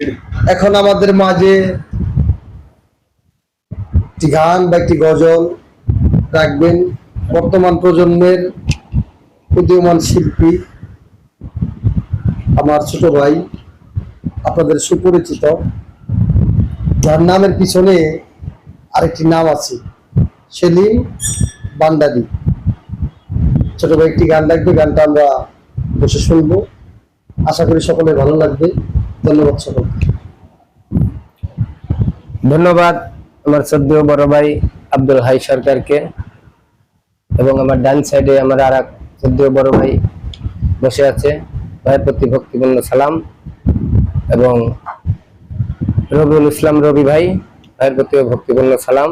এখন আমাদের মাঝে একটি গান বা একটি গজল রাখবেন বর্তমান প্রজন্মের উদীয়মান শিল্পী আমার ছোট ভাই, আপনাদের সুপরিচিত, যার নামের পিছনে আরেকটি নাম আছে, সেলিম ভান্ডারী। ছোট ভাই একটি গান রাখবে, গানটা আমরা বসে শুনবো। আশা করি সকলের ভালো লাগবে। ধন্যবাদ সকলকে। ধন্যবাদ আমার শ্রদ্ধেয় বড় ভাই আব্দুল হাই সরকারকে, এবং আমার ডান সাইডে আমার আর এক শ্রদ্ধেয় বড় ভাই বসে আছে, ভাইয়ের প্রতি ভক্তিপূর্ণ সালাম। এবং রবিউল ইসলাম রবি ভাই, ভাইয়ের প্রতি ভক্তিপূর্ণ সালাম।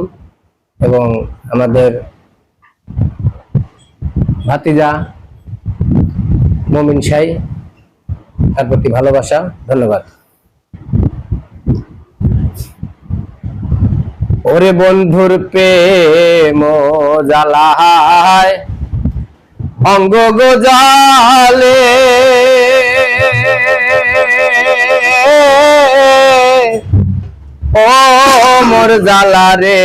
এবং আমাদের ভাতিজা মমিন শাই, তার প্রতি ভালোবাসা। ধন্যবাদ। ওরে বন্ধুর প্রেম জ্বালায় অঙ্গ গোজালে, ও মোর জ্বালা রে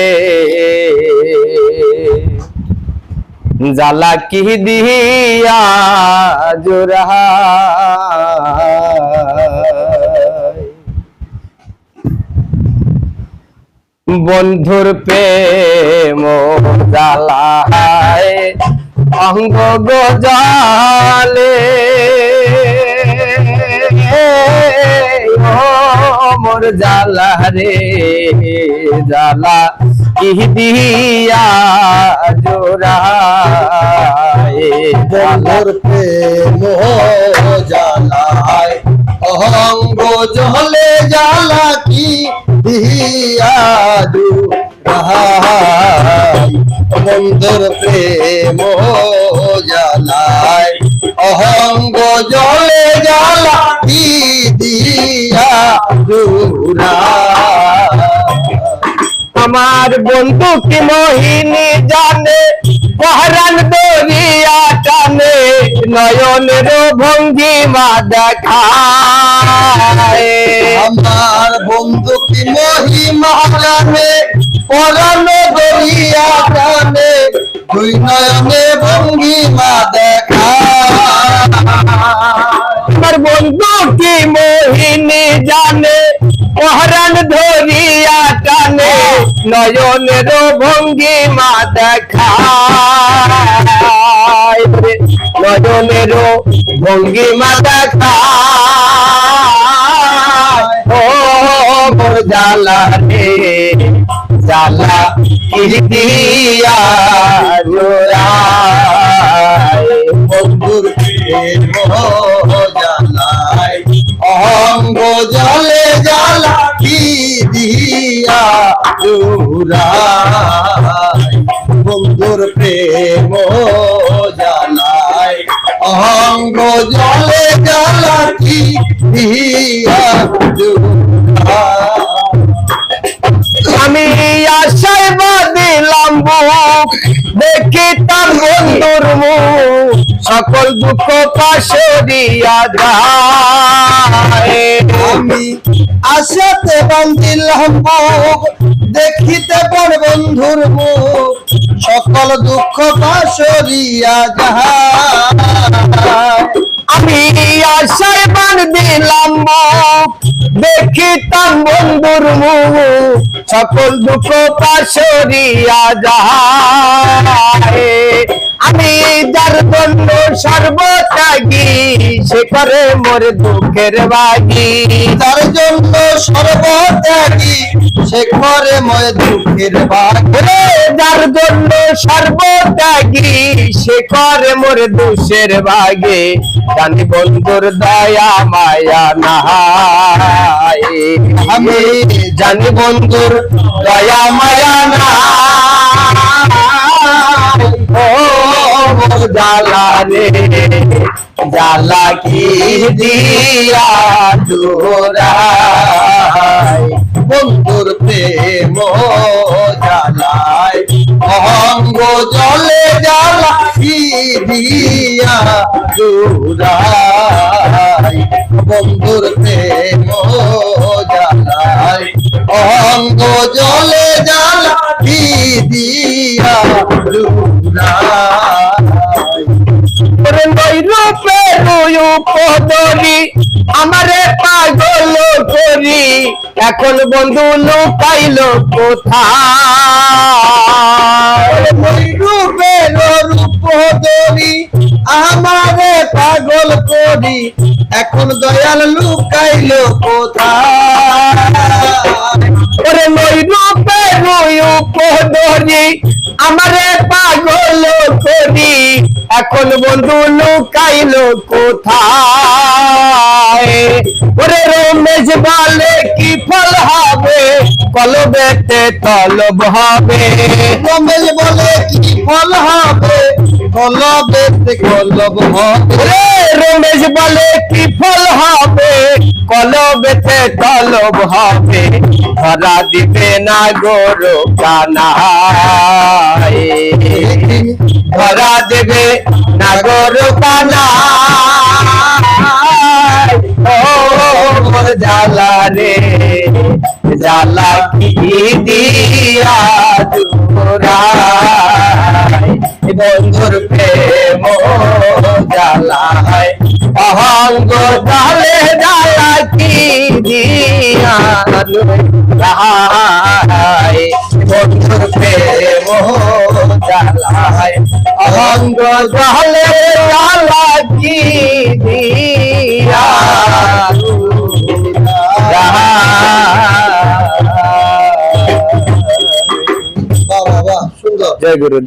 জ্বালা কি দিয়া জোড়া, বন্ধুর প্রেম জ্বালায় অঙ্গ গজালে, ও মোর জ্বালা রে জ্বালা কি দিয়া জোড়ায়, বন্ধুর প্রেম জ্বালায় অঙ্গ জলে জ্বালা কি দিয়া জোড়ায়, বন্ধুর প্রেম জ্বালায় অঙ্গ জলে জ্বালা কি দিয়া জোড়ায়। আমার বন্ধু কি মোহিনী জানে, পহরান দরিয়া টানে, নয়নের ভঙ্গিমা দেখায়। আমার বন্ধু কি মহিমা জানে, পরাণ দরিয়া টানে, দুই নয়নে ভঙ্গিমা দেখায়। আমার বন্ধু কি মোহিনী জানে, পহরান ধরিয়া টানে, নয়নের ভঙ্গিমা দেখায়, নয়নের ভঙ্গিমা দেখায়। ও মোর জ্বালা রে জ্বালা কি দিয়া জোড়ায়, বন্ধুর প্রেম জ্বালায় অঙ্গ জলে জ্বালা কি দিয়া জোড়ায়, বন্ধুর প্রেম জ্বালায় অঙ্গ জলে জ্বালা কি দিয়া জোড়ায়। আমি আশায় বাঁধিলাম বুক, দেখি তার বন্ধুর মুখ, সকল দুঃখ পাশরিয়া যায়। আমি আশাতে বান্ধিলাম বুক, দেখিতে পর বন্ধুর মুখ, সকল দুঃখ পাশরিয়া যায়। আমি আশায় বাঁধিলাম বুক, দেখি তার বন্ধুর মুখ, সকল দুঃখ পাশরিয়া যায়। আমি যার জন্য সর্বত্যাগী, সে করে মোর দুঃখের বাগি, তার জন্য সর্বত্যাগী, সে করে মোর দুঃখের বাগি। যার জন্য সর্বত্যাগী, সে করে মোর দুঃখের বাগে, জানি বন্ধুর দয়া মায়া নাই, আমি জানি বন্ধুর দয়া মায়া নাই। ও মোর জ্বালা রে জ্বালা কি দিয়া জোড়ায়, বন্ধুর প্রেম জ্বালায় অঙ্গ জলে জ্বালা কি দিয়া জোড়ায়, বন্ধুর প্রেম উপদরি আমারে পাগল করি এখন বন্ধু লুকাইল কোথায় রূপের রূপ ধরি আমারে পাগল করি এখন দয়াল লুকাইল কোথায় ওরে নই রূপে রুই উপদরি আমারে পাগল করি এখন বন্ধু লুকাইল কোথায় ওরে রমেশ বলে কি ফল হবে কলবেতে তলব হবে রমেশ বলে কি ফল হবে কলবেতে কলব হবে ওরে রমেশ বলে কি ফল হবে কলবেতে তলব হবে ধরা দিবে না গরু কানাই ধরা দেবে না গরু কানাই ও মোর জালা রে জালা কি দিয়া দুরাই বন্ধুর প্রেম জালায় অহঙ্গ জালে জালা কি দিয়া দুরাই বন্ধুর প্রেম জালায় অহঙ্গ জালে জালা কি দিয়া বাহ বাহ বাহ সুন্দর জয় গুরু জয়